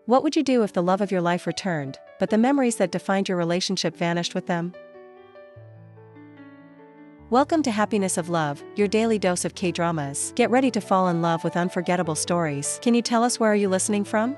What would you do if the love of your life returned, but the memories that defined your relationship vanished with them? Welcome to Happiness of Love, your daily dose of K-dramas. Get ready to fall in love with unforgettable stories. Can you tell us where are you listening from?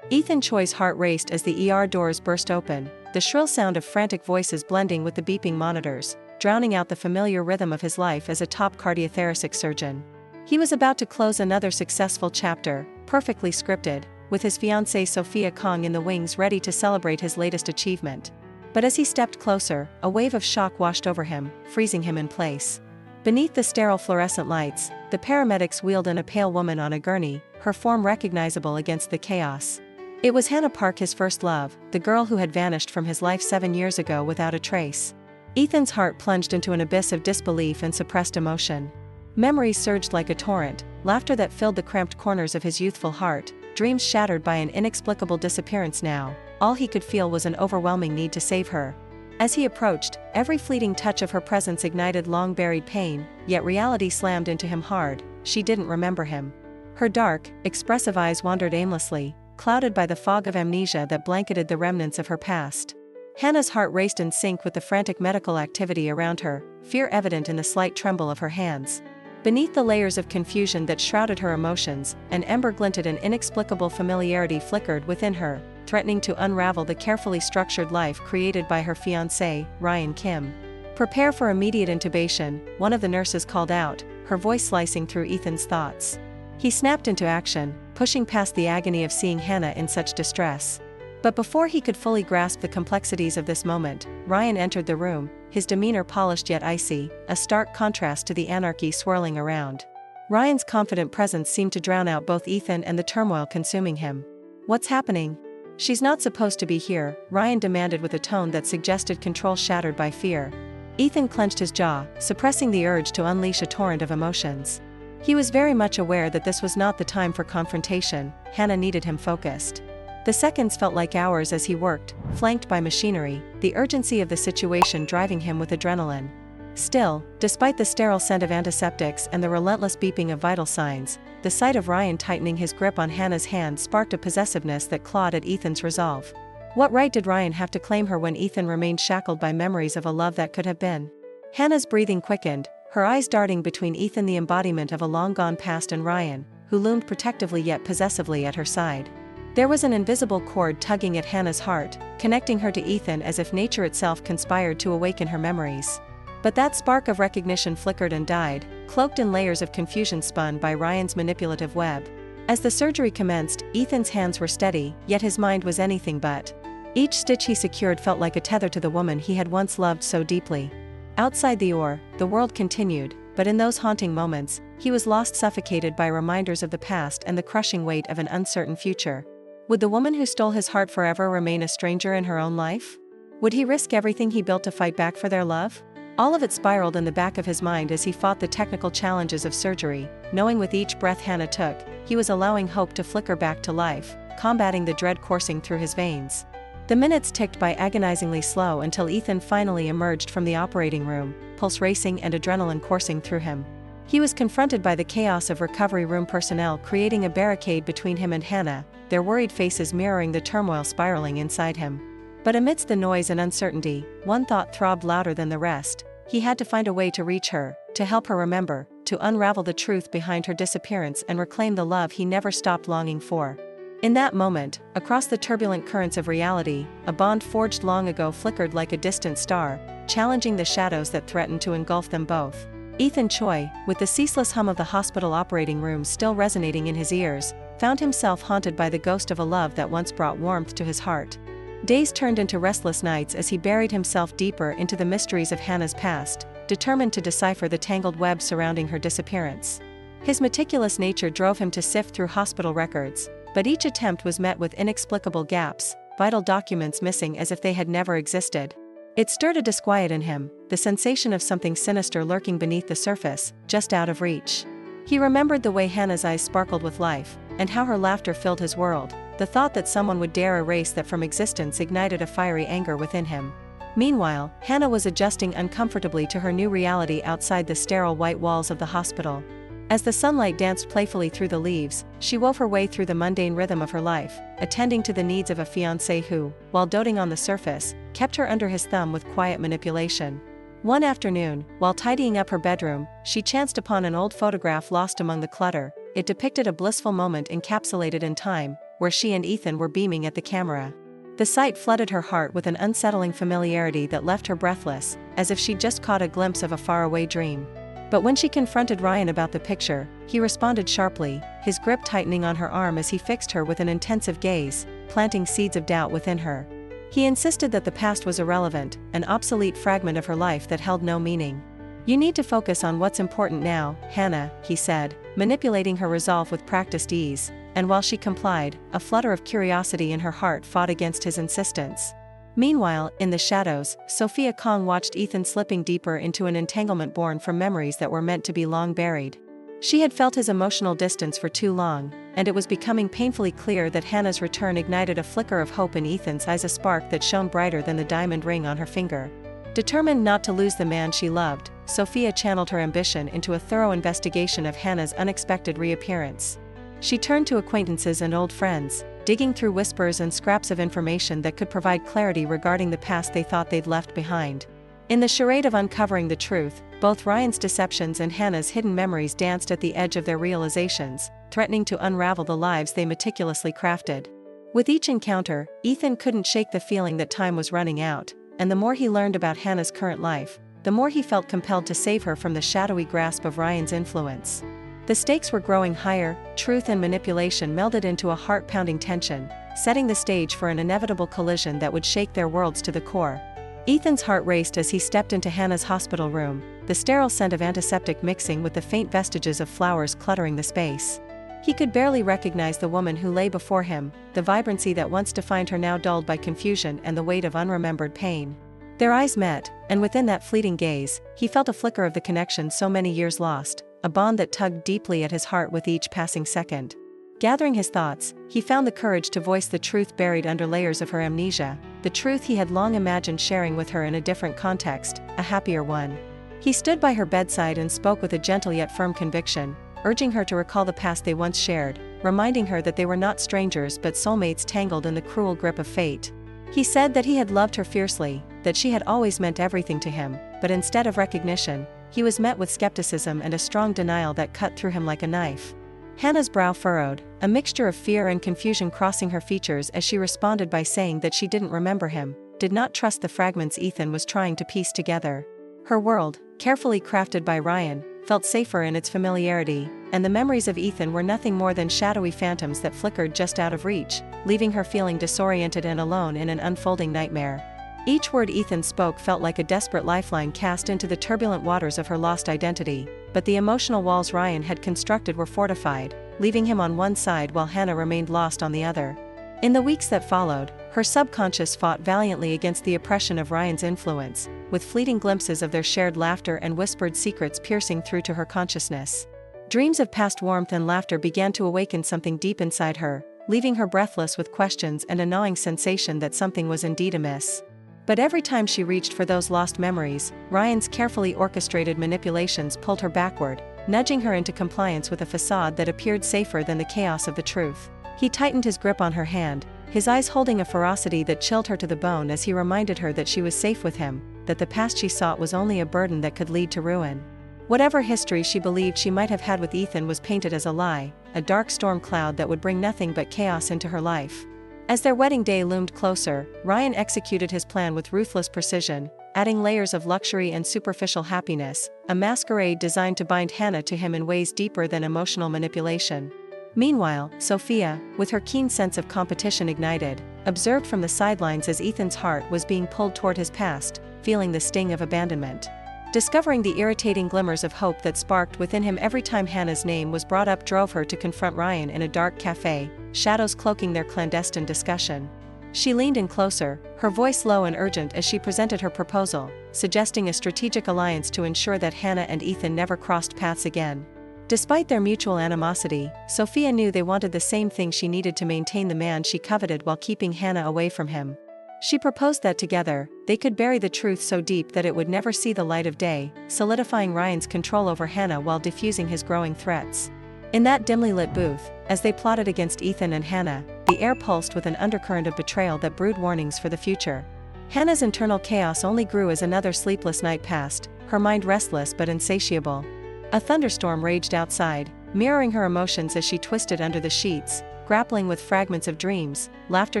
Ethan Choi's heart raced as the ER doors burst open, the shrill sound of frantic voices blending with the beeping monitors, drowning out the familiar rhythm of his life as a top cardiothoracic surgeon. He was about to close another successful chapter, perfectly scripted, with his fiancée Sophia Kong in the wings ready to celebrate his latest achievement. But as he stepped closer, a wave of shock washed over him, freezing him in place. Beneath the sterile fluorescent lights, the paramedics wheeled in a pale woman on a gurney, her form recognizable against the chaos. It was Hannah Park, his first love, the girl who had vanished from his life 7 years ago without a trace. Ethan's heart plunged into an abyss of disbelief and suppressed emotion. Memories surged like a torrent, laughter that filled the cramped corners of his youthful heart, dreams shattered by an inexplicable disappearance now. All he could feel was an overwhelming need to save her. As he approached, every fleeting touch of her presence ignited long-buried pain, yet reality slammed into him hard. She didn't remember him. Her dark, expressive eyes wandered aimlessly, clouded by the fog of amnesia that blanketed the remnants of her past. Hannah's heart raced in sync with the frantic medical activity around her, fear evident in the slight tremble of her hands. Beneath the layers of confusion that shrouded her emotions, an ember glinted and inexplicable familiarity flickered within her, threatening to unravel the carefully structured life created by her fiancé, Ryan Kim. "Prepare for immediate intubation," one of the nurses called out, her voice slicing through Ethan's thoughts. He snapped into action, pushing past the agony of seeing Hannah in such distress. But before he could fully grasp the complexities of this moment, Ryan entered the room, his demeanor polished yet icy, a stark contrast to the anarchy swirling around. Ryan's confident presence seemed to drown out both Ethan and the turmoil consuming him. "What's happening?" "She's not supposed to be here," Ryan demanded with a tone that suggested control shattered by fear. Ethan clenched his jaw, suppressing the urge to unleash a torrent of emotions. He was very much aware that this was not the time for confrontation. Hannah needed him focused. The seconds felt like hours as he worked, flanked by machinery, the urgency of the situation driving him with adrenaline. Still, despite the sterile scent of antiseptics and the relentless beeping of vital signs, the sight of Ryan tightening his grip on Hannah's hand sparked a possessiveness that clawed at Ethan's resolve. What right did Ryan have to claim her when Ethan remained shackled by memories of a love that could have been? Hannah's breathing quickened, her eyes darting between Ethan, the embodiment of a long-gone past, and Ryan, who loomed protectively yet possessively at her side. There was an invisible cord tugging at Hannah's heart, connecting her to Ethan as if nature itself conspired to awaken her memories. But that spark of recognition flickered and died, cloaked in layers of confusion spun by Ryan's manipulative web. As the surgery commenced, Ethan's hands were steady, yet his mind was anything but. Each stitch he secured felt like a tether to the woman he had once loved so deeply. Outside the OR, the world continued, but in those haunting moments, he was lost, suffocated by reminders of the past and the crushing weight of an uncertain future. Would the woman who stole his heart forever remain a stranger in her own life? Would he risk everything he built to fight back for their love? All of it spiraled in the back of his mind as he fought the technical challenges of surgery, knowing with each breath Hannah took, he was allowing hope to flicker back to life, combating the dread coursing through his veins. The minutes ticked by agonizingly slow until Ethan finally emerged from the operating room, pulse racing and adrenaline coursing through him. He was confronted by the chaos of recovery room personnel creating a barricade between him and Hannah, their worried faces mirroring the turmoil spiraling inside him. But amidst the noise and uncertainty, one thought throbbed louder than the rest. He had to find a way to reach her, to help her remember, to unravel the truth behind her disappearance and reclaim the love he never stopped longing for. In that moment, across the turbulent currents of reality, a bond forged long ago flickered like a distant star, challenging the shadows that threatened to engulf them both. Ethan Choi, with the ceaseless hum of the hospital operating room still resonating in his ears, found himself haunted by the ghost of a love that once brought warmth to his heart. Days turned into restless nights as he buried himself deeper into the mysteries of Hannah's past, determined to decipher the tangled web surrounding her disappearance. His meticulous nature drove him to sift through hospital records, but each attempt was met with inexplicable gaps, vital documents missing as if they had never existed. It stirred a disquiet in him, the sensation of something sinister lurking beneath the surface, just out of reach. He remembered the way Hannah's eyes sparkled with life, and how her laughter filled his world. The thought that someone would dare erase that from existence ignited a fiery anger within him. Meanwhile, Hannah was adjusting uncomfortably to her new reality outside the sterile white walls of the hospital. As the sunlight danced playfully through the leaves, she wove her way through the mundane rhythm of her life, attending to the needs of a fiancé who, while doting on the surface, kept her under his thumb with quiet manipulation. One afternoon, while tidying up her bedroom, she chanced upon an old photograph lost among the clutter. It depicted a blissful moment encapsulated in time, where she and Ethan were beaming at the camera. The sight flooded her heart with an unsettling familiarity that left her breathless, as if she'd just caught a glimpse of a faraway dream. But when she confronted Ryan about the picture, he responded sharply, his grip tightening on her arm as he fixed her with an intensive gaze, planting seeds of doubt within her. He insisted that the past was irrelevant, an obsolete fragment of her life that held no meaning. "You need to focus on what's important now, Hannah," he said, manipulating her resolve with practiced ease, and while she complied, a flutter of curiosity in her heart fought against his insistence. Meanwhile, in the shadows, Sophia Kong watched Ethan slipping deeper into an entanglement born from memories that were meant to be long buried. She had felt his emotional distance for too long, and it was becoming painfully clear that Hannah's return ignited a flicker of hope in Ethan's eyes, a spark that shone brighter than the diamond ring on her finger. Determined not to lose the man she loved, Sophia channeled her ambition into a thorough investigation of Hannah's unexpected reappearance. She turned to acquaintances and old friends, digging through whispers and scraps of information that could provide clarity regarding the past they thought they'd left behind. In the charade of uncovering the truth, both Ryan's deceptions and Hannah's hidden memories danced at the edge of their realizations, threatening to unravel the lives they meticulously crafted. With each encounter, Ethan couldn't shake the feeling that time was running out, and the more he learned about Hannah's current life, the more he felt compelled to save her from the shadowy grasp of Ryan's influence. The stakes were growing higher, truth and manipulation melded into a heart-pounding tension, setting the stage for an inevitable collision that would shake their worlds to the core. Ethan's heart raced as he stepped into Hannah's hospital room, the sterile scent of antiseptic mixing with the faint vestiges of flowers cluttering the space. He could barely recognize the woman who lay before him, the vibrancy that once defined her now dulled by confusion and the weight of unremembered pain. Their eyes met, and within that fleeting gaze, he felt a flicker of the connection so many years lost, a bond that tugged deeply at his heart with each passing second. Gathering his thoughts, he found the courage to voice the truth buried under layers of her amnesia, the truth he had long imagined sharing with her in a different context, a happier one. He stood by her bedside and spoke with a gentle yet firm conviction, urging her to recall the past they once shared, reminding her that they were not strangers but soulmates tangled in the cruel grip of fate. He said that he had loved her fiercely, that she had always meant everything to him, but instead of recognition, he was met with skepticism and a strong denial that cut through him like a knife. Hannah's brow furrowed, a mixture of fear and confusion crossing her features as she responded by saying that she didn't remember him, did not trust the fragments Ethan was trying to piece together. Her world, carefully crafted by Ryan, felt safer in its familiarity, and the memories of Ethan were nothing more than shadowy phantoms that flickered just out of reach, leaving her feeling disoriented and alone in an unfolding nightmare. Each word Ethan spoke felt like a desperate lifeline cast into the turbulent waters of her lost identity, but the emotional walls Ryan had constructed were fortified, leaving him on one side while Hannah remained lost on the other. In the weeks that followed, her subconscious fought valiantly against the oppression of Ryan's influence, with fleeting glimpses of their shared laughter and whispered secrets piercing through to her consciousness. Dreams of past warmth and laughter began to awaken something deep inside her, leaving her breathless with questions and a gnawing sensation that something was indeed amiss. But every time she reached for those lost memories, Ryan's carefully orchestrated manipulations pulled her backward, nudging her into compliance with a facade that appeared safer than the chaos of the truth. He tightened his grip on her hand, his eyes holding a ferocity that chilled her to the bone as he reminded her that she was safe with him, that the past she sought was only a burden that could lead to ruin. Whatever history she believed she might have had with Ethan was painted as a lie, a dark storm cloud that would bring nothing but chaos into her life. As their wedding day loomed closer, Ryan executed his plan with ruthless precision, adding layers of luxury and superficial happiness, a masquerade designed to bind Hannah to him in ways deeper than emotional manipulation. Meanwhile, Sophia, with her keen sense of competition ignited, observed from the sidelines as Ethan's heart was being pulled toward his past, feeling the sting of abandonment. Discovering the irritating glimmers of hope that sparked within him every time Hannah's name was brought up drove her to confront Ryan in a dark cafe, shadows cloaking their clandestine discussion. She leaned in closer, her voice low and urgent as she presented her proposal, suggesting a strategic alliance to ensure that Hannah and Ethan never crossed paths again. Despite their mutual animosity, Sophia knew they wanted the same thing she needed to maintain the man she coveted while keeping Hannah away from him. She proposed that together, they could bury the truth so deep that it would never see the light of day, solidifying Ryan's control over Hannah while diffusing his growing threats. In that dimly lit booth, as they plotted against Ethan and Hannah, the air pulsed with an undercurrent of betrayal that brewed warnings for the future. Hannah's internal chaos only grew as another sleepless night passed, her mind restless but insatiable. A thunderstorm raged outside, mirroring her emotions as she twisted under the sheets, grappling with fragments of dreams, laughter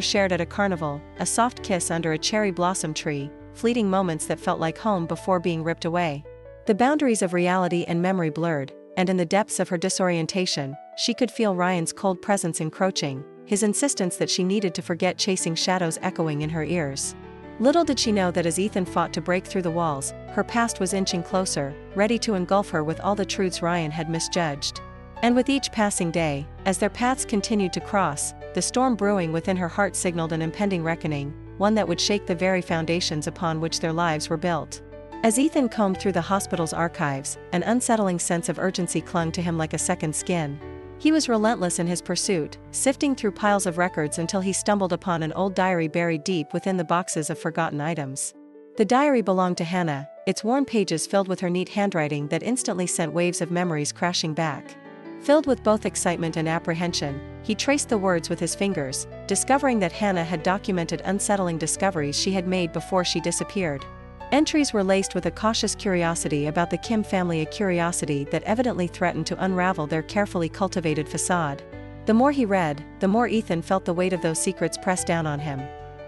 shared at a carnival, a soft kiss under a cherry blossom tree, fleeting moments that felt like home before being ripped away. The boundaries of reality and memory blurred, and in the depths of her disorientation, she could feel Ryan's cold presence encroaching, his insistence that she needed to forget chasing shadows echoing in her ears. Little did she know that as Ethan fought to break through the walls, her past was inching closer, ready to engulf her with all the truths Ryan had misjudged. And with each passing day, as their paths continued to cross, the storm brewing within her heart signaled an impending reckoning, one that would shake the very foundations upon which their lives were built. As Ethan combed through the hospital's archives, an unsettling sense of urgency clung to him like a second skin. He was relentless in his pursuit, sifting through piles of records until he stumbled upon an old diary buried deep within the boxes of forgotten items. The diary belonged to Hannah, its worn pages filled with her neat handwriting that instantly sent waves of memories crashing back. Filled with both excitement and apprehension, he traced the words with his fingers, discovering that Hannah had documented unsettling discoveries she had made before she disappeared. Entries were laced with a cautious curiosity about the Kim family, a curiosity that evidently threatened to unravel their carefully cultivated facade. The more he read, the more Ethan felt the weight of those secrets press down on him.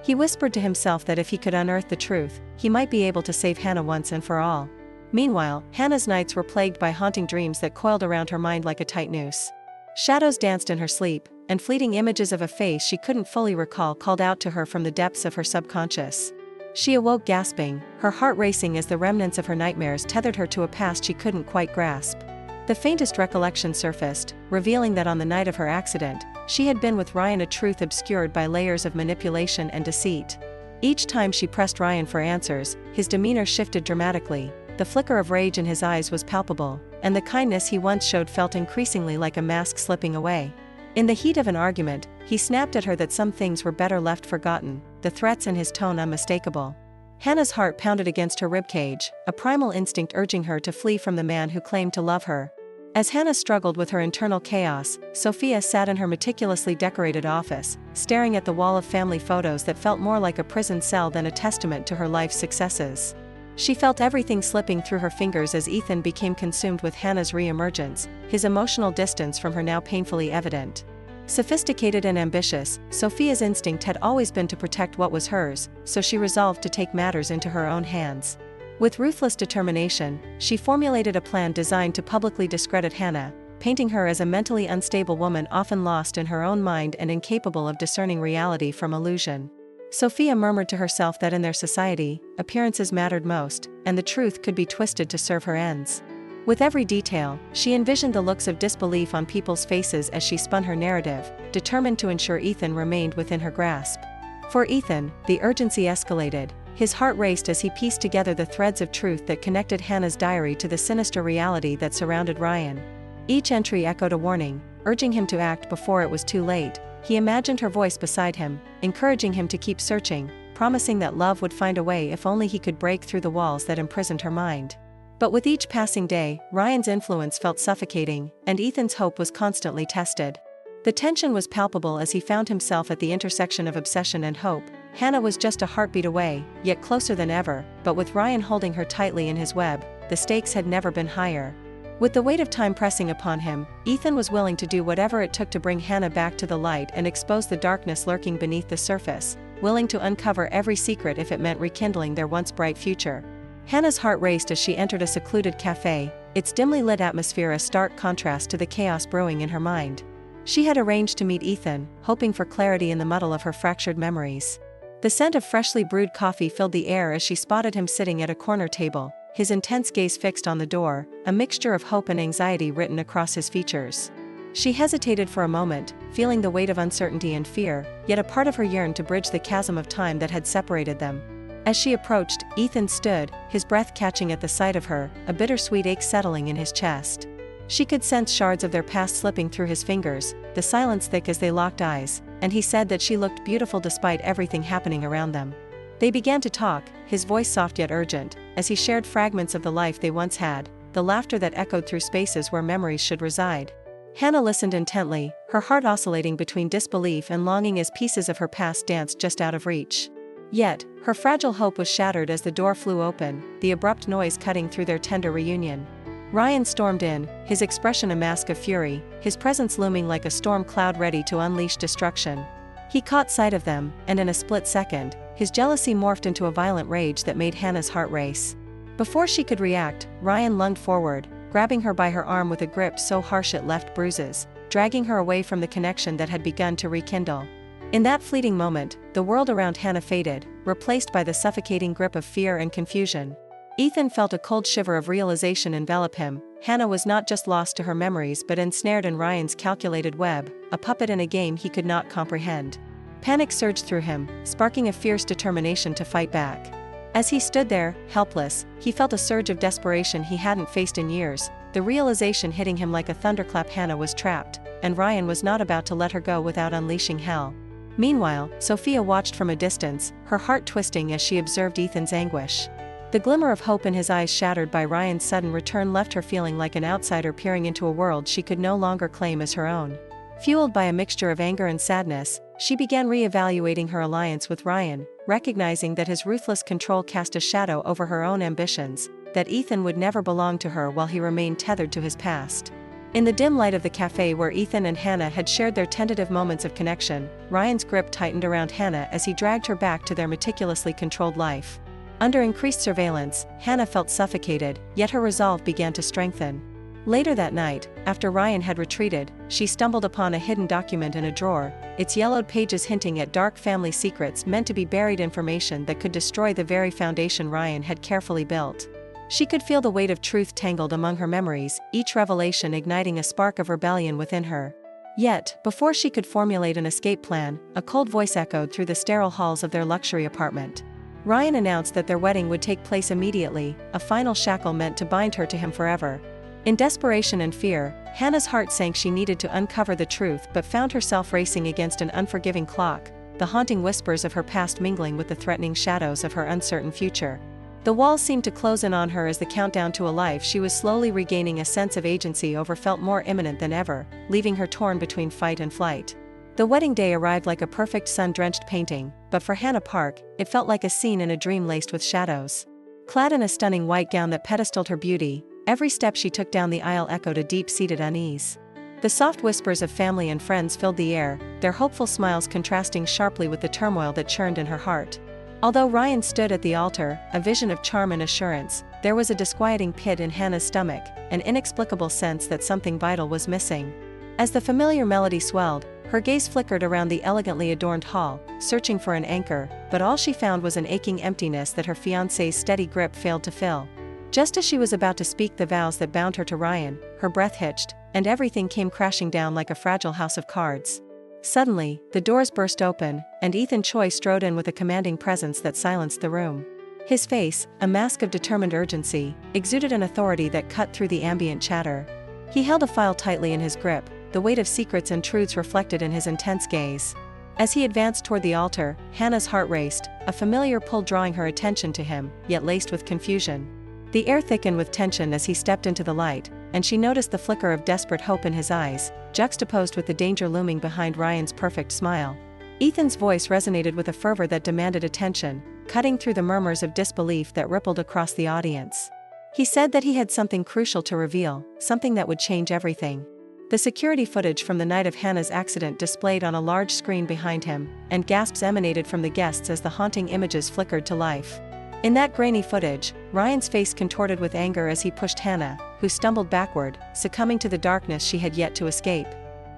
He whispered to himself that if he could unearth the truth, he might be able to save Hannah once and for all. Meanwhile, Hannah's nights were plagued by haunting dreams that coiled around her mind like a tight noose. Shadows danced in her sleep, and fleeting images of a face she couldn't fully recall called out to her from the depths of her subconscious. She awoke gasping, her heart racing as the remnants of her nightmares tethered her to a past she couldn't quite grasp. The faintest recollection surfaced, revealing that on the night of her accident, she had been with Ryan, a truth obscured by layers of manipulation and deceit. Each time she pressed Ryan for answers, his demeanor shifted dramatically, the flicker of rage in his eyes was palpable, and the kindness he once showed felt increasingly like a mask slipping away. In the heat of an argument, he snapped at her that some things were better left forgotten, the threats in his tone unmistakable. Hannah's heart pounded against her ribcage, a primal instinct urging her to flee from the man who claimed to love her. As Hannah struggled with her internal chaos, Sophia sat in her meticulously decorated office, staring at the wall of family photos that felt more like a prison cell than a testament to her life's successes. She felt everything slipping through her fingers as Ethan became consumed with Hannah's re-emergence, his emotional distance from her now painfully evident. Sophisticated and ambitious, Sophia's instinct had always been to protect what was hers, so she resolved to take matters into her own hands. With ruthless determination, she formulated a plan designed to publicly discredit Hannah, painting her as a mentally unstable woman often lost in her own mind and incapable of discerning reality from illusion. Sophia murmured to herself that in their society, appearances mattered most, and the truth could be twisted to serve her ends. With every detail, she envisioned the looks of disbelief on people's faces as she spun her narrative, determined to ensure Ethan remained within her grasp. For Ethan, the urgency escalated. His heart raced as he pieced together the threads of truth that connected Hannah's diary to the sinister reality that surrounded Ryan. Each entry echoed a warning, urging him to act before it was too late. He imagined her voice beside him, encouraging him to keep searching, promising that love would find a way if only he could break through the walls that imprisoned her mind. But with each passing day, Ryan's influence felt suffocating, and Ethan's hope was constantly tested. The tension was palpable as he found himself at the intersection of obsession and hope. Hannah was just a heartbeat away, yet closer than ever, but with Ryan holding her tightly in his web, the stakes had never been higher. With the weight of time pressing upon him, Ethan was willing to do whatever it took to bring Hannah back to the light and expose the darkness lurking beneath the surface, willing to uncover every secret if it meant rekindling their once bright future. Hannah's heart raced as she entered a secluded cafe, its dimly lit atmosphere a stark contrast to the chaos brewing in her mind. She had arranged to meet Ethan, hoping for clarity in the muddle of her fractured memories. The scent of freshly brewed coffee filled the air as she spotted him sitting at a corner table, his intense gaze fixed on the door, a mixture of hope and anxiety written across his features. She hesitated for a moment, feeling the weight of uncertainty and fear, yet a part of her yearned to bridge the chasm of time that had separated them. As she approached, Ethan stood, his breath catching at the sight of her, a bittersweet ache settling in his chest. She could sense shards of their past slipping through his fingers, the silence thick as they locked eyes, and he said that she looked beautiful despite everything happening around them. They began to talk, his voice soft yet urgent, as he shared fragments of the life they once had, the laughter that echoed through spaces where memories should reside. Hannah listened intently, her heart oscillating between disbelief and longing as pieces of her past danced just out of reach. Yet, her fragile hope was shattered as the door flew open, the abrupt noise cutting through their tender reunion. Ryan stormed in, his expression a mask of fury, his presence looming like a storm cloud ready to unleash destruction. He caught sight of them, and in a split second, his jealousy morphed into a violent rage that made Hannah's heart race. Before she could react, Ryan lunged forward, grabbing her by her arm with a grip so harsh it left bruises, dragging her away from the connection that had begun to rekindle. In that fleeting moment, the world around Hannah faded, replaced by the suffocating grip of fear and confusion. Ethan felt a cold shiver of realization envelop him. Hannah was not just lost to her memories but ensnared in Ryan's calculated web, a puppet in a game he could not comprehend. Panic surged through him, sparking a fierce determination to fight back. As he stood there, helpless, he felt a surge of desperation he hadn't faced in years, the realization hitting him like a thunderclap. Hannah was trapped, and Ryan was not about to let her go without unleashing hell. Meanwhile, Sophia watched from a distance, her heart twisting as she observed Ethan's anguish. The glimmer of hope in his eyes shattered by Ryan's sudden return left her feeling like an outsider peering into a world she could no longer claim as her own. Fueled by a mixture of anger and sadness, she began re-evaluating her alliance with Ryan, recognizing that his ruthless control cast a shadow over her own ambitions, that Ethan would never belong to her while he remained tethered to his past. In the dim light of the cafe where Ethan and Hannah had shared their tentative moments of connection, Ryan's grip tightened around Hannah as he dragged her back to their meticulously controlled life. Under increased surveillance, Hannah felt suffocated, yet her resolve began to strengthen. Later that night, after Ryan had retreated, she stumbled upon a hidden document in a drawer, its yellowed pages hinting at dark family secrets meant to be buried information that could destroy the very foundation Ryan had carefully built. She could feel the weight of truth tangled among her memories, each revelation igniting a spark of rebellion within her. Yet, before she could formulate an escape plan, a cold voice echoed through the sterile halls of their luxury apartment. Ryan announced that their wedding would take place immediately, a final shackle meant to bind her to him forever. In desperation and fear, Hannah's heart sank. She needed to uncover the truth but found herself racing against an unforgiving clock, the haunting whispers of her past mingling with the threatening shadows of her uncertain future. The walls seemed to close in on her as the countdown to a life she was slowly regaining a sense of agency over felt more imminent than ever, leaving her torn between fight and flight. The wedding day arrived like a perfect sun-drenched painting, but for Hannah Park, it felt like a scene in a dream laced with shadows. Clad in a stunning white gown that pedestaled her beauty, every step she took down the aisle echoed a deep-seated unease. The soft whispers of family and friends filled the air, their hopeful smiles contrasting sharply with the turmoil that churned in her heart. Although Ryan stood at the altar, a vision of charm and assurance, there was a disquieting pit in Hannah's stomach, an inexplicable sense that something vital was missing. As the familiar melody swelled, her gaze flickered around the elegantly adorned hall, searching for an anchor, but all she found was an aching emptiness that her fiancé's steady grip failed to fill. Just as she was about to speak the vows that bound her to Ryan, her breath hitched, and everything came crashing down like a fragile house of cards. Suddenly, the doors burst open, and Ethan Choi strode in with a commanding presence that silenced the room. His face, a mask of determined urgency, exuded an authority that cut through the ambient chatter. He held a file tightly in his grip, the weight of secrets and truths reflected in his intense gaze. As he advanced toward the altar, Hannah's heart raced, a familiar pull drawing her attention to him, yet laced with confusion. The air thickened with tension as he stepped into the light, and she noticed the flicker of desperate hope in his eyes, juxtaposed with the danger looming behind Ryan's perfect smile. Ethan's voice resonated with a fervor that demanded attention, cutting through the murmurs of disbelief that rippled across the audience. He said that he had something crucial to reveal, something that would change everything. The security footage from the night of Hannah's accident displayed on a large screen behind him, and gasps emanated from the guests as the haunting images flickered to life. In that grainy footage, Ryan's face contorted with anger as he pushed Hannah, who stumbled backward, succumbing to the darkness she had yet to escape.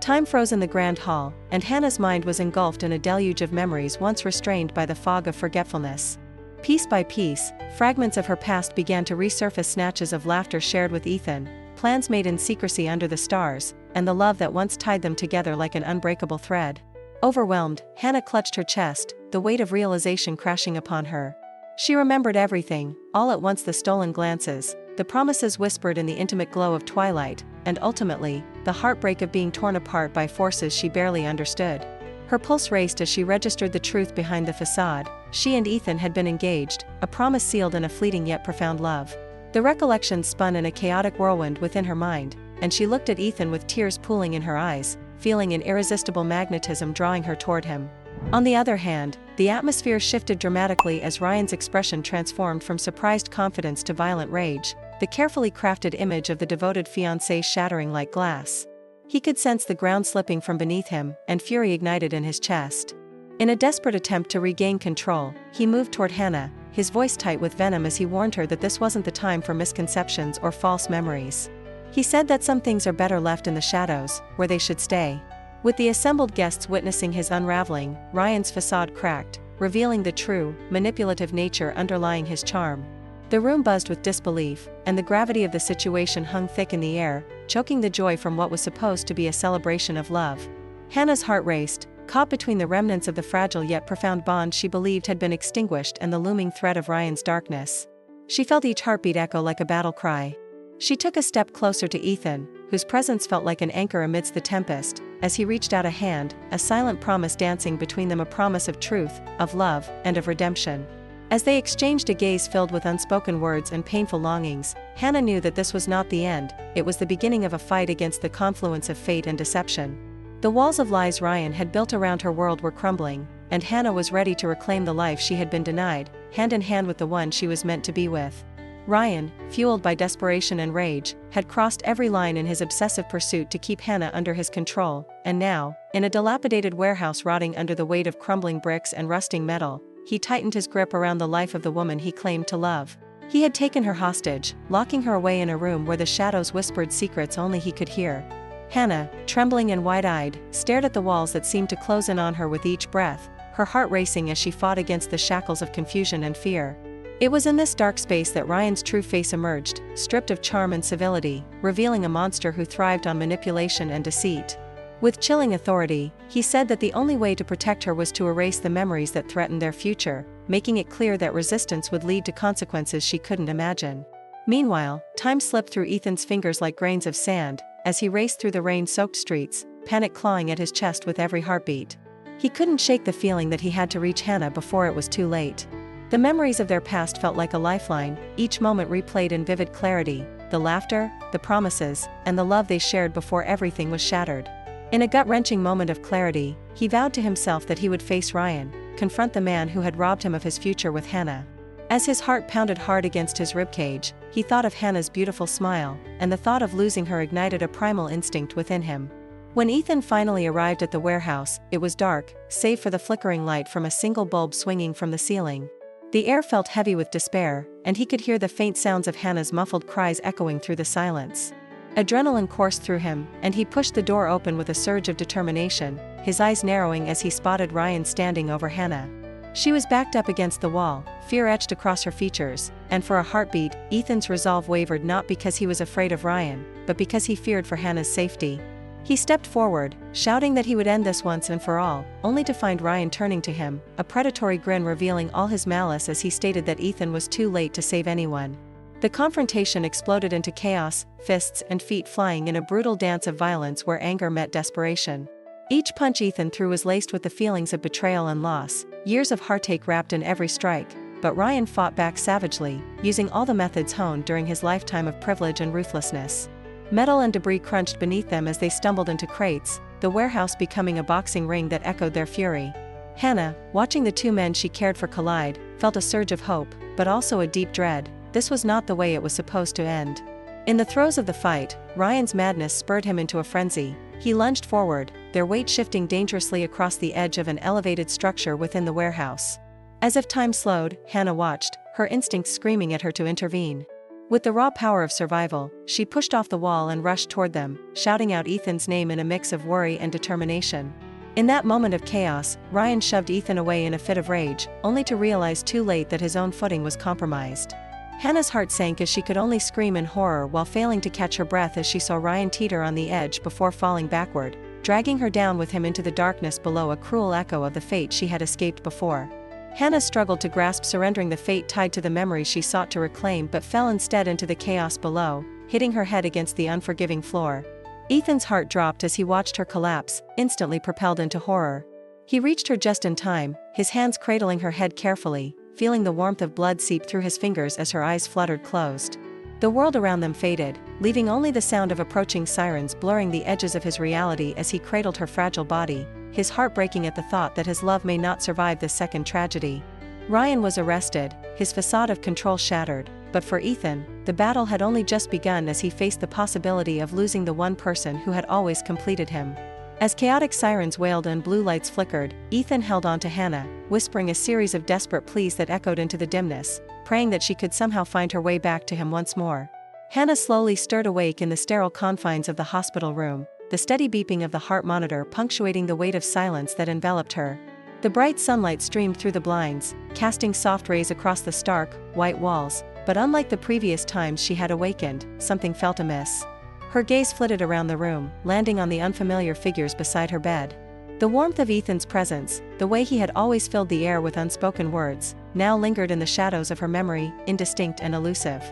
Time froze in the grand hall, and Hannah's mind was engulfed in a deluge of memories once restrained by the fog of forgetfulness. Piece by piece, fragments of her past began to resurface, snatches of laughter shared with Ethan, plans made in secrecy under the stars, and the love that once tied them together like an unbreakable thread. Overwhelmed, Hannah clutched her chest, the weight of realization crashing upon her. She remembered everything, all at once: the stolen glances, the promises whispered in the intimate glow of twilight, and ultimately, the heartbreak of being torn apart by forces she barely understood. Her pulse raced as she registered the truth behind the facade, she and Ethan had been engaged, a promise sealed in a fleeting yet profound love. The recollection spun in a chaotic whirlwind within her mind, and she looked at Ethan with tears pooling in her eyes, feeling an irresistible magnetism drawing her toward him. On the other hand, the atmosphere shifted dramatically as Ryan's expression transformed from surprised confidence to violent rage, the carefully crafted image of the devoted fiancé shattering like glass. He could sense the ground slipping from beneath him, and fury ignited in his chest. In a desperate attempt to regain control, he moved toward Hannah, his voice tight with venom as he warned her that this wasn't the time for misconceptions or false memories. He said that some things are better left in the shadows, where they should stay. With the assembled guests witnessing his unraveling, Ryan's facade cracked, revealing the true, manipulative nature underlying his charm. The room buzzed with disbelief, and the gravity of the situation hung thick in the air, choking the joy from what was supposed to be a celebration of love. Hannah's heart raced, caught between the remnants of the fragile yet profound bond she believed had been extinguished and the looming threat of Ryan's darkness. She felt each heartbeat echo like a battle cry. She took a step closer to Ethan, whose presence felt like an anchor amidst the tempest, as he reached out a hand, a silent promise dancing between them, a promise of truth, of love, and of redemption. As they exchanged a gaze filled with unspoken words and painful longings, Hannah knew that this was not the end, it was the beginning of a fight against the confluence of fate and deception. The walls of lies Ryan had built around her world were crumbling, and Hannah was ready to reclaim the life she had been denied, hand in hand with the one she was meant to be with. Ryan, fueled by desperation and rage, had crossed every line in his obsessive pursuit to keep Hannah under his control, and now, in a dilapidated warehouse rotting under the weight of crumbling bricks and rusting metal, he tightened his grip around the life of the woman he claimed to love. He had taken her hostage, locking her away in a room where the shadows whispered secrets only he could hear. Hannah, trembling and wide-eyed, stared at the walls that seemed to close in on her with each breath, her heart racing as she fought against the shackles of confusion and fear. It was in this dark space that Ryan's true face emerged, stripped of charm and civility, revealing a monster who thrived on manipulation and deceit. With chilling authority, he said that the only way to protect her was to erase the memories that threatened their future, making it clear that resistance would lead to consequences she couldn't imagine. Meanwhile, time slipped through Ethan's fingers like grains of sand, as he raced through the rain-soaked streets, panic clawing at his chest with every heartbeat. He couldn't shake the feeling that he had to reach Hannah before it was too late. The memories of their past felt like a lifeline, each moment replayed in vivid clarity, the laughter, the promises, and the love they shared before everything was shattered. In a gut-wrenching moment of clarity, he vowed to himself that he would face Ryan, confront the man who had robbed him of his future with Hannah. As his heart pounded hard against his ribcage, he thought of Hannah's beautiful smile, and the thought of losing her ignited a primal instinct within him. When Ethan finally arrived at the warehouse, it was dark, save for the flickering light from a single bulb swinging from the ceiling. The air felt heavy with despair, and he could hear the faint sounds of Hannah's muffled cries echoing through the silence. Adrenaline coursed through him, and he pushed the door open with a surge of determination, his eyes narrowing as he spotted Ryan standing over Hannah. She was backed up against the wall, fear etched across her features, and for a heartbeat, Ethan's resolve wavered, not because he was afraid of Ryan, but because he feared for Hannah's safety. He stepped forward, shouting that he would end this once and for all, only to find Ryan turning to him, a predatory grin revealing all his malice as he stated that Ethan was too late to save anyone. The confrontation exploded into chaos, fists and feet flying in a brutal dance of violence where anger met desperation. Each punch Ethan threw was laced with the feelings of betrayal and loss, years of heartache wrapped in every strike, but Ryan fought back savagely, using all the methods honed during his lifetime of privilege and ruthlessness. Metal and debris crunched beneath them as they stumbled into crates, the warehouse becoming a boxing ring that echoed their fury. Hannah, watching the two men she cared for collide, felt a surge of hope, but also a deep dread. This was not the way it was supposed to end. In the throes of the fight, Ryan's madness spurred him into a frenzy. He lunged forward, their weight shifting dangerously across the edge of an elevated structure within the warehouse. As if time slowed, Hannah watched, her instincts screaming at her to intervene. With the raw power of survival, she pushed off the wall and rushed toward them, shouting out Ethan's name in a mix of worry and determination. In that moment of chaos, Ryan shoved Ethan away in a fit of rage, only to realize too late that his own footing was compromised. Hannah's heart sank as she could only scream in horror while failing to catch her breath as she saw Ryan teeter on the edge before falling backward, dragging her down with him into the darkness below, a cruel echo of the fate she had escaped before. Hannah struggled to grasp surrendering the fate tied to the memory she sought to reclaim, but fell instead into the chaos below, hitting her head against the unforgiving floor. Ethan's heart dropped as he watched her collapse, instantly propelled into horror. He reached her just in time, his hands cradling her head carefully, feeling the warmth of blood seep through his fingers as her eyes fluttered closed. The world around them faded, leaving only the sound of approaching sirens blurring the edges of his reality as he cradled her fragile body, his heart breaking at the thought that his love may not survive this second tragedy. Ryan was arrested, his facade of control shattered, but for Ethan, the battle had only just begun as he faced the possibility of losing the one person who had always completed him. As chaotic sirens wailed and blue lights flickered, Ethan held on to Hannah, whispering a series of desperate pleas that echoed into the dimness, praying that she could somehow find her way back to him once more. Hannah slowly stirred awake in the sterile confines of the hospital room, the steady beeping of the heart monitor punctuating the weight of silence that enveloped her. The bright sunlight streamed through the blinds, casting soft rays across the stark, white walls, but unlike the previous times she had awakened, something felt amiss. Her gaze flitted around the room, landing on the unfamiliar figures beside her bed. The warmth of Ethan's presence, the way he had always filled the air with unspoken words, now lingered in the shadows of her memory, indistinct and elusive.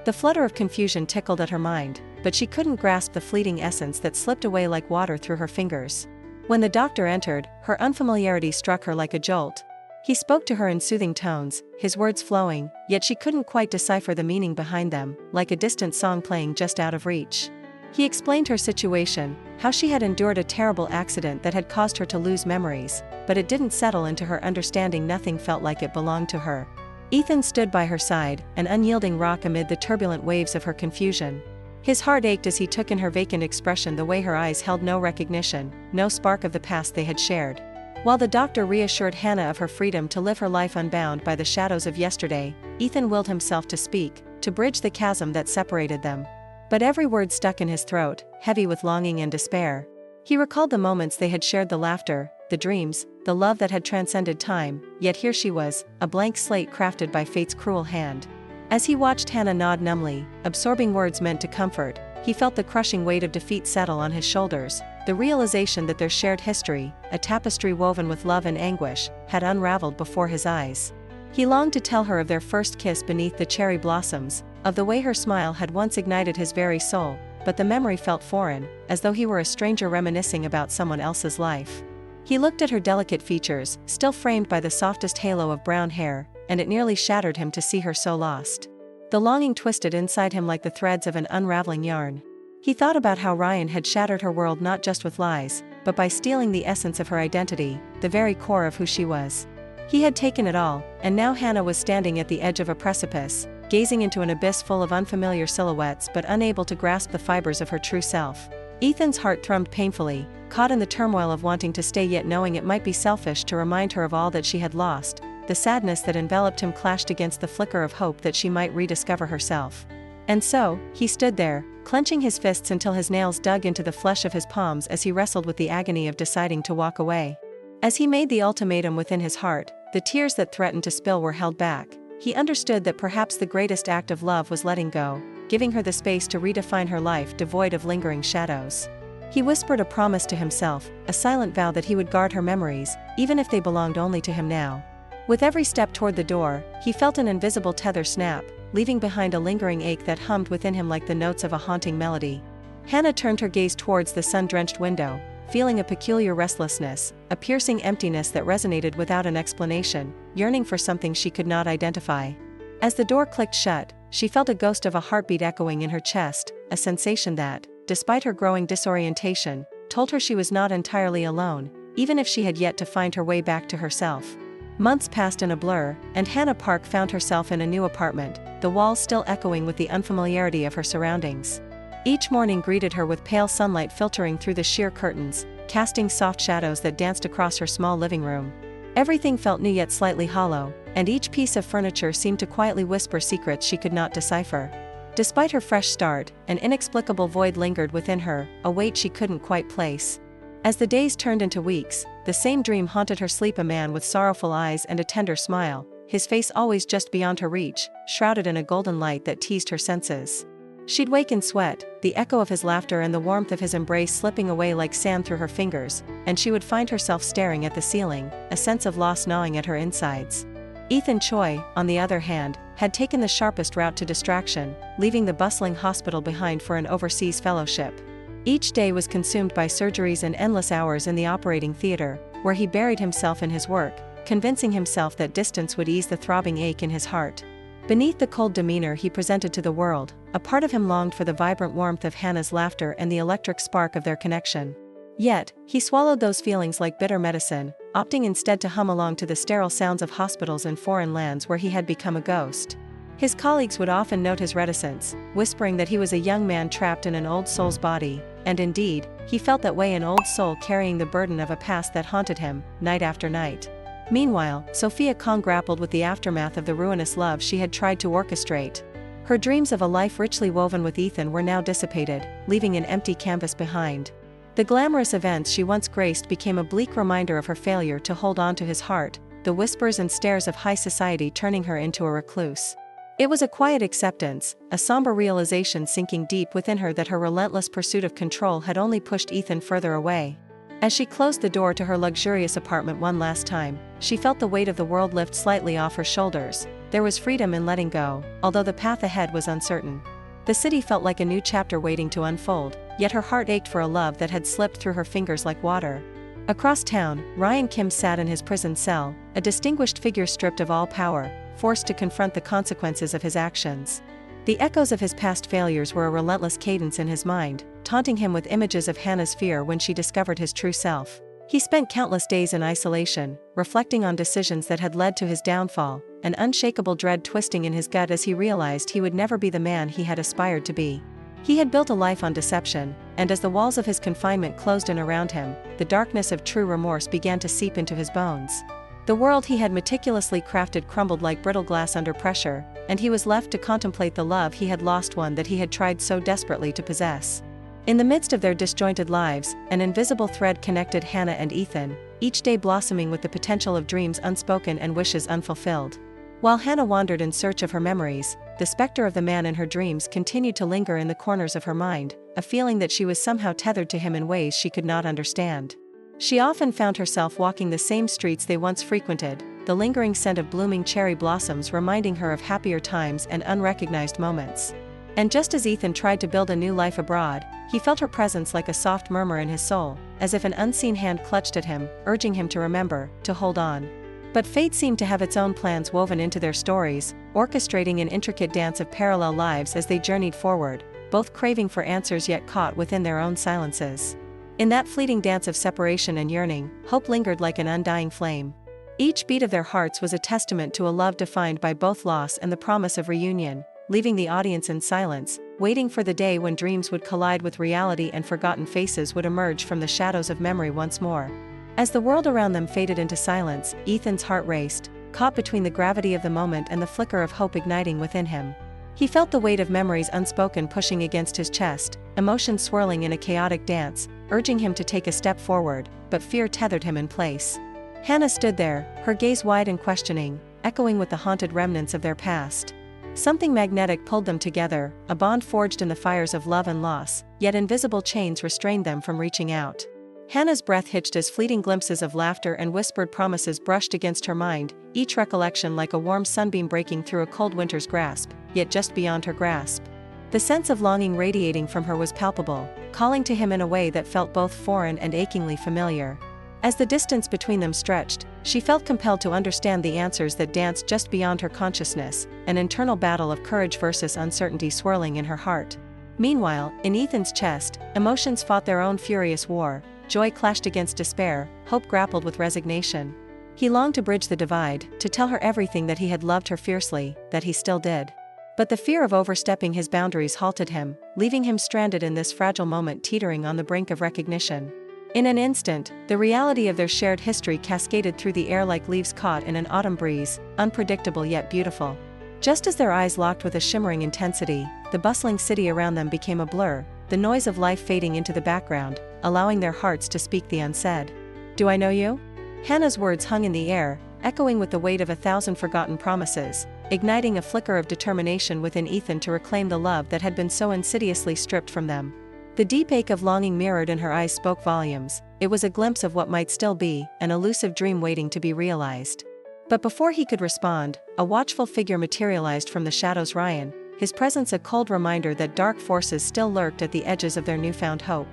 The flutter of confusion tickled at her mind, but she couldn't grasp the fleeting essence that slipped away like water through her fingers. When the doctor entered, her unfamiliarity struck her like a jolt. He spoke to her in soothing tones, his words flowing, yet she couldn't quite decipher the meaning behind them, like a distant song playing just out of reach. He explained her situation, how she had endured a terrible accident that had caused her to lose memories, but it didn't settle into her understanding. Nothing felt like it belonged to her. Ethan stood by her side, an unyielding rock amid the turbulent waves of her confusion. His heart ached as he took in her vacant expression, the way her eyes held no recognition, no spark of the past they had shared. While the doctor reassured Hannah of her freedom to live her life unbound by the shadows of yesterday, Ethan willed himself to speak, to bridge the chasm that separated them. But every word stuck in his throat, heavy with longing and despair. He recalled the moments they had shared, the laughter, the dreams, the love that had transcended time, yet here she was, a blank slate crafted by fate's cruel hand. As he watched Hannah nod numbly, absorbing words meant to comfort, he felt the crushing weight of defeat settle on his shoulders, the realization that their shared history, a tapestry woven with love and anguish, had unraveled before his eyes. He longed to tell her of their first kiss beneath the cherry blossoms, of the way her smile had once ignited his very soul, but the memory felt foreign, as though he were a stranger reminiscing about someone else's life. He looked at her delicate features, still framed by the softest halo of brown hair, and it nearly shattered him to see her so lost. The longing twisted inside him like the threads of an unraveling yarn. He thought about how Ryan had shattered her world not just with lies, but by stealing the essence of her identity, the very core of who she was. He had taken it all, and now Hannah was standing at the edge of a precipice, gazing into an abyss full of unfamiliar silhouettes but unable to grasp the fibers of her true self. Ethan's heart thrummed painfully, caught in the turmoil of wanting to stay yet knowing it might be selfish to remind her of all that she had lost. The sadness that enveloped him clashed against the flicker of hope that she might rediscover herself. And so, he stood there, clenching his fists until his nails dug into the flesh of his palms as he wrestled with the agony of deciding to walk away. As he made the ultimatum within his heart, the tears that threatened to spill were held back. He understood that perhaps the greatest act of love was letting go, giving her the space to redefine her life devoid of lingering shadows. He whispered a promise to himself, a silent vow that he would guard her memories, even if they belonged only to him now. With every step toward the door, he felt an invisible tether snap, leaving behind a lingering ache that hummed within him like the notes of a haunting melody. Hannah turned her gaze towards the sun-drenched window, feeling a peculiar restlessness, a piercing emptiness that resonated without an explanation, yearning for something she could not identify. As the door clicked shut, she felt a ghost of a heartbeat echoing in her chest, a sensation that, despite her growing disorientation, told her she was not entirely alone, even if she had yet to find her way back to herself. Months passed in a blur, and Hannah Park found herself in a new apartment, the walls still echoing with the unfamiliarity of her surroundings. Each morning greeted her with pale sunlight filtering through the sheer curtains, casting soft shadows that danced across her small living room. Everything felt new yet slightly hollow, and each piece of furniture seemed to quietly whisper secrets she could not decipher. Despite her fresh start, an inexplicable void lingered within her, a weight she couldn't quite place. As the days turned into weeks, the same dream haunted her sleep, a man with sorrowful eyes and a tender smile, his face always just beyond her reach, shrouded in a golden light that teased her senses. She'd wake in sweat, the echo of his laughter and the warmth of his embrace slipping away like sand through her fingers, and she would find herself staring at the ceiling, a sense of loss gnawing at her insides. Ethan Choi, on the other hand, had taken the sharpest route to distraction, leaving the bustling hospital behind for an overseas fellowship. Each day was consumed by surgeries and endless hours in the operating theater, where he buried himself in his work, convincing himself that distance would ease the throbbing ache in his heart. Beneath the cold demeanor he presented to the world, a part of him longed for the vibrant warmth of Hannah's laughter and the electric spark of their connection. Yet, he swallowed those feelings like bitter medicine, opting instead to hum along to the sterile sounds of hospitals in foreign lands where he had become a ghost. His colleagues would often note his reticence, whispering that he was a young man trapped in an old soul's body, and indeed, he felt that way, an old soul carrying the burden of a past that haunted him, night after night. Meanwhile, Sophia Kong grappled with the aftermath of the ruinous love she had tried to orchestrate. Her dreams of a life richly woven with Ethan were now dissipated, leaving an empty canvas behind. The glamorous events she once graced became a bleak reminder of her failure to hold on to his heart, the whispers and stares of high society turning her into a recluse. It was a quiet acceptance, a somber realization sinking deep within her that her relentless pursuit of control had only pushed Ethan further away. As she closed the door to her luxurious apartment one last time, she felt the weight of the world lift slightly off her shoulders. There was freedom in letting go, although the path ahead was uncertain. The city felt like a new chapter waiting to unfold, yet her heart ached for a love that had slipped through her fingers like water. Across town, Ryan Kim sat in his prison cell, a distinguished figure stripped of all power, forced to confront the consequences of his actions. The echoes of his past failures were a relentless cadence in his mind, taunting him with images of Hannah's fear when she discovered his true self. He spent countless days in isolation, reflecting on decisions that had led to his downfall, an unshakable dread twisting in his gut as he realized he would never be the man he had aspired to be. He had built a life on deception, and as the walls of his confinement closed in around him, the darkness of true remorse began to seep into his bones. The world he had meticulously crafted crumbled like brittle glass under pressure, and he was left to contemplate the love he had lost, one that he had tried so desperately to possess. In the midst of their disjointed lives, an invisible thread connected Hannah and Ethan, each day blossoming with the potential of dreams unspoken and wishes unfulfilled. While Hannah wandered in search of her memories, the specter of the man in her dreams continued to linger in the corners of her mind, a feeling that she was somehow tethered to him in ways she could not understand. She often found herself walking the same streets they once frequented, the lingering scent of blooming cherry blossoms reminding her of happier times and unrecognized moments. And just as Ethan tried to build a new life abroad, he felt her presence like a soft murmur in his soul, as if an unseen hand clutched at him, urging him to remember, to hold on. But fate seemed to have its own plans woven into their stories, orchestrating an intricate dance of parallel lives as they journeyed forward, both craving for answers yet caught within their own silences. In that fleeting dance of separation and yearning, hope lingered like an undying flame. Each beat of their hearts was a testament to a love defined by both loss and the promise of reunion, leaving the audience in silence, waiting for the day when dreams would collide with reality and forgotten faces would emerge from the shadows of memory once more. As the world around them faded into silence, Ethan's heart raced, caught between the gravity of the moment and the flicker of hope igniting within him. He felt the weight of memories unspoken pushing against his chest, emotions swirling in a chaotic dance, urging him to take a step forward, but fear tethered him in place. Hannah stood there, her gaze wide and questioning, echoing with the haunted remnants of their past. Something magnetic pulled them together, a bond forged in the fires of love and loss, yet invisible chains restrained them from reaching out. Hannah's breath hitched as fleeting glimpses of laughter and whispered promises brushed against her mind, each recollection like a warm sunbeam breaking through a cold winter's grasp, yet just beyond her grasp. The sense of longing radiating from her was palpable, calling to him in a way that felt both foreign and achingly familiar. As the distance between them stretched, she felt compelled to understand the answers that danced just beyond her consciousness, an internal battle of courage versus uncertainty swirling in her heart. Meanwhile, in Ethan's chest, emotions fought their own furious war. Joy clashed against despair, hope grappled with resignation. He longed to bridge the divide, to tell her everything, that he had loved her fiercely, that he still did. But the fear of overstepping his boundaries halted him, leaving him stranded in this fragile moment, teetering on the brink of recognition. In an instant, the reality of their shared history cascaded through the air like leaves caught in an autumn breeze, unpredictable yet beautiful. Just as their eyes locked with a shimmering intensity, the bustling city around them became a blur, the noise of life fading into the background, allowing their hearts to speak the unsaid. "Do I know you?" Hannah's words hung in the air, echoing with the weight of 1,000 forgotten promises, igniting a flicker of determination within Ethan to reclaim the love that had been so insidiously stripped from them. The deep ache of longing mirrored in her eyes spoke volumes. It was a glimpse of what might still be, an elusive dream waiting to be realized. But before he could respond, a watchful figure materialized from the shadows. Ryan, his presence a cold reminder that dark forces still lurked at the edges of their newfound hope.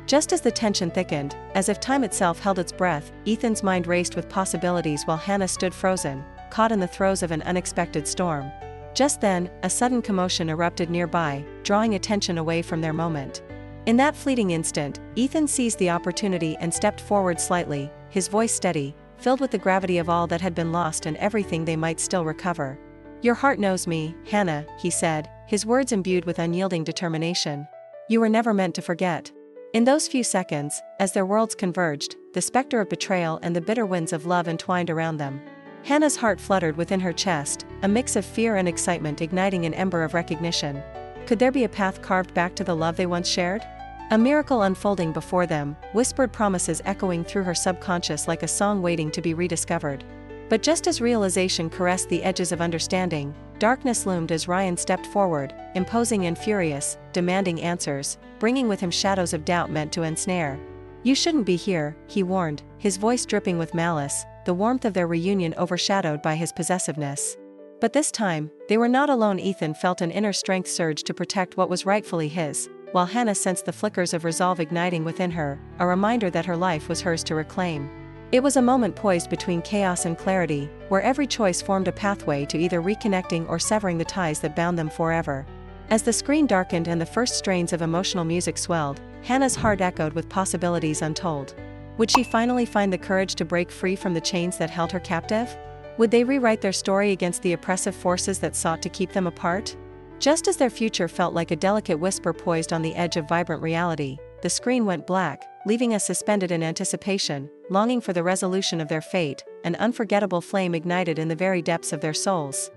Just as the tension thickened, as if time itself held its breath, Ethan's mind raced with possibilities while Hannah stood frozen, caught in the throes of an unexpected storm. Just then, a sudden commotion erupted nearby, drawing attention away from their moment. In that fleeting instant, Ethan seized the opportunity and stepped forward slightly, his voice steady, filled with the gravity of all that had been lost and everything they might still recover. "Your heart knows me, Hannah," he said, his words imbued with unyielding determination. "You were never meant to forget." In those few seconds, as their worlds converged, the specter of betrayal and the bitter winds of love entwined around them. Hannah's heart fluttered within her chest, a mix of fear and excitement igniting an ember of recognition. Could there be a path carved back to the love they once shared? A miracle unfolding before them, whispered promises echoing through her subconscious like a song waiting to be rediscovered. But just as realization caressed the edges of understanding, darkness loomed as Ryan stepped forward, imposing and furious, demanding answers, bringing with him shadows of doubt meant to ensnare. "You shouldn't be here," he warned, his voice dripping with malice, the warmth of their reunion overshadowed by his possessiveness. But this time, they were not alone. Ethan felt an inner strength surge to protect what was rightfully his, while Hannah sensed the flickers of resolve igniting within her, a reminder that her life was hers to reclaim. It was a moment poised between chaos and clarity, where every choice formed a pathway to either reconnecting or severing the ties that bound them forever. As the screen darkened and the first strains of emotional music swelled, Hannah's heart echoed with possibilities untold. Would she finally find the courage to break free from the chains that held her captive? Would they rewrite their story against the oppressive forces that sought to keep them apart? Just as their future felt like a delicate whisper poised on the edge of vibrant reality, the screen went black, leaving us suspended in anticipation, longing for the resolution of their fate, an unforgettable flame ignited in the very depths of their souls.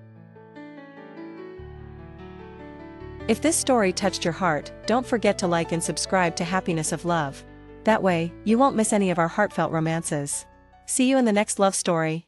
If this story touched your heart, don't forget to like and subscribe to Happiness of Love. That way, you won't miss any of our heartfelt romances. See you in the next love story.